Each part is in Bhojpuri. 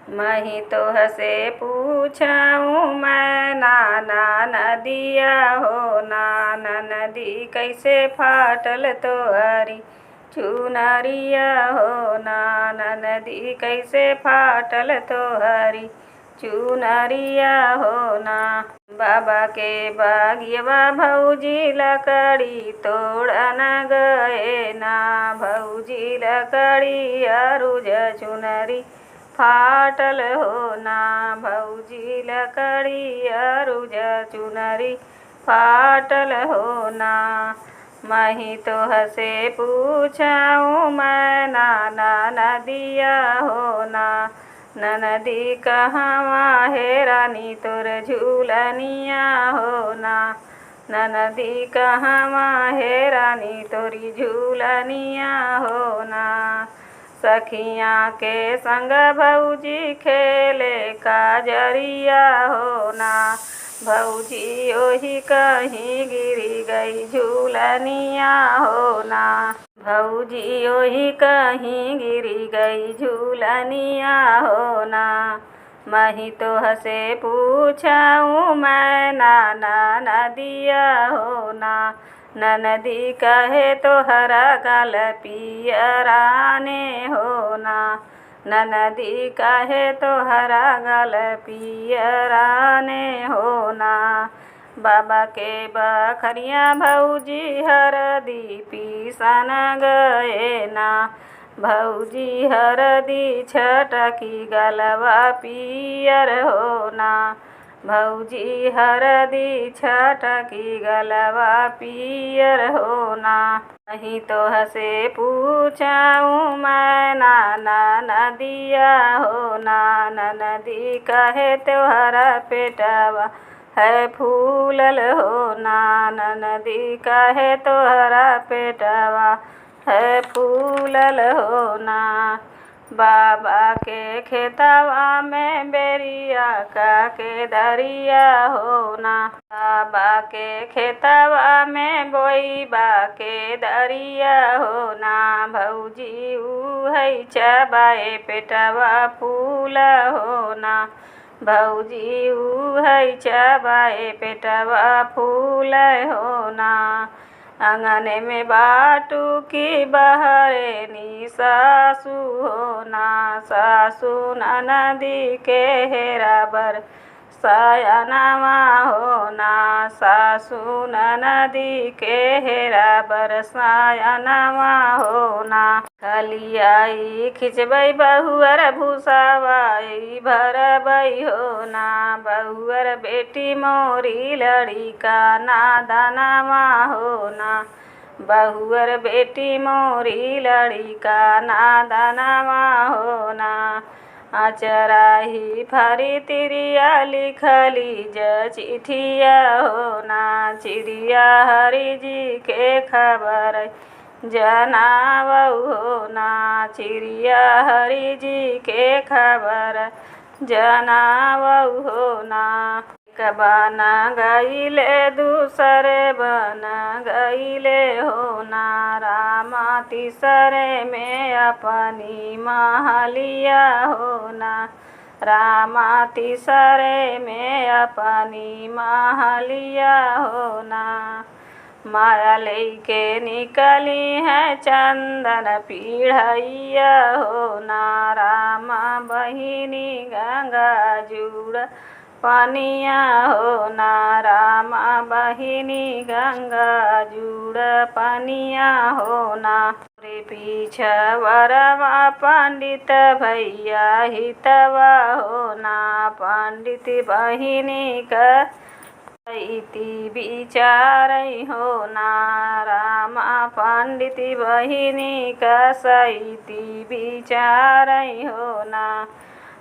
मही तो हसे पूछाऊँ मैं नाना नदिया हो नाना नदी कैसे फाटल तोहरी चुनरिया हो नाना नदी कैसे फाटल तोहरी चुनरिया हो ना। बाबा के बागियवा भौजी लकड़ी तोड़ न गए ना भौजी लकड़ी अरुज चुनरी फाटल हो ना भौजी लकड़ी अरुज चुनरी फाटल हो ना। मही तो हसे पूछाऊँ मैं नाना नदिया हो ना नदी कहवा है रानी तोर झूलनिया हो ना नदी कहवा है रानी तोरी झूलनिया हो ना। सखियाँ के संग भौजी खेले काजरिया हो ना भौजी ओही कहीं गिरी गई झूलनिया हो ना भौजी ओही कहीं गिरी गई झूलनिया हो ना। मही तो हसे पूछाऊँ मैं नाना नदिया हो ना नदी कहे तो हरा गल पियराने हो ना नदी कहे तो हरा गल पियराने हो ना। बाबा के बखरिया भौजी हरदी पीसन गए ना भौजी हरदी छटकी गलवा पियर हो ना भौजी हरदी छटकी गलवा पियर हो ना। नहीं तो हसे पूछाऊँ मैं नाना नदिया हो ना नदी कहे त्योहरा पेटवा है फूलल हो ना नदी कहे तोहरा पेटवा है फूलल हो ना। बाबा के खेतवा में बेरिया का के दरिया हो ना बाबा के खेतवा में बोईबा के दरिया हो ना भौजी ऊ है चबाए पेटवा फूला हो ना भौजी ऊ है चबाए पेटवा फूल हो ना। आंगन में बाटू की बहरे नी सासू हो ना सासू नदी के हेराबर सायनवा हो ना सासू नदी के हेराबर सायनवा हो ना। खलियाई खिंचबई बहुअर भूसावाई भरबई हो ना बहुअर बेटी मोरी लड़ी का नादनवा हो ना बहुअर बेटी मोरी लड़ी का नादनवा हो ना। अचराही फरी तिरिया लिखली ज चिठिया हो ना चिड़िया हरि जी के खबर जनावऊ हो ना चिड़िया हरि जी के खबर जनावऊ हो ना। एक बन गईले दूसरे बन गईले हो ना रामा तीसरे में अपनी महलिया हो ना रामा तीसरे में अपनी महलिया हो ना। माया लेके निकली है चंदन पीढ़ैया हो ना रामा बहिनी गंगा जुड़ पनिया हो ना रामा बहिनी गंगा जुड़ पनिया हो ना। रे पीछवरवा पंडित भैया हितवा हो ना पंडित बहिनी का इति विचारई हो ना रामा पंडित बहिनी का सईति विचारई हो ना।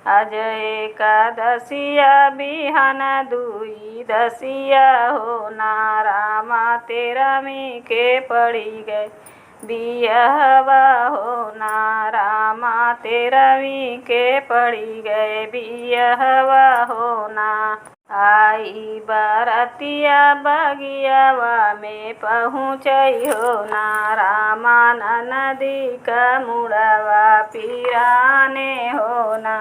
आज एकादशिया बिहान दुई दसिया हो ना रामा तेरहवीं के पड़ी गए बियहवा हो ना रामा तेरहवीं के पड़ी गए बियहवा हो ना। आई बरतिया बगियावा में पहुँचई हो ना रामा नदी का मुड़वा पिराने हो ना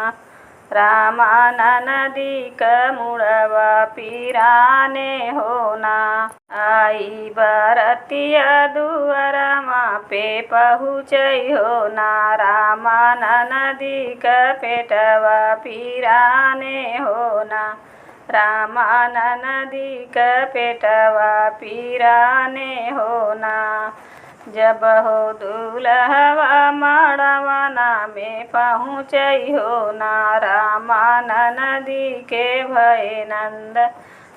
रामा नदी का मुड़वा पिराने होना। आई बरतिया दुआरमा पे पहुँचई होना। रामा नदी का पेटवा पिराने होना। रामा नदी का पेटवा पिराने होना। जब हो दुल्हवा मड़वना में पहुँचई होना। रामा नदी के भय नंद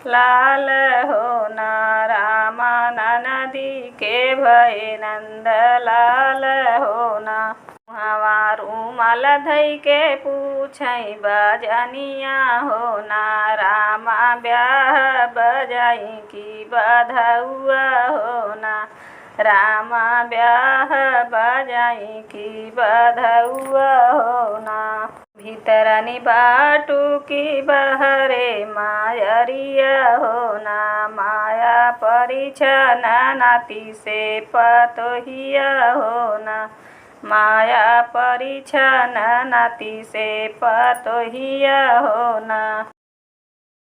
लाल होना। रामा नदी के भय नंद लाल होना। हवा रूमाल धई के पूछई बजनिया होना। रामा ब्याह बजाई की बधुआ होना। रामा ब्याह बजाई की बधुआ होना। भीतरनी बाटू की बहरे मायरिया होना। माया परिछन नाती से पतोहिया होना। माया परिछन नाती से पतोहिया होना।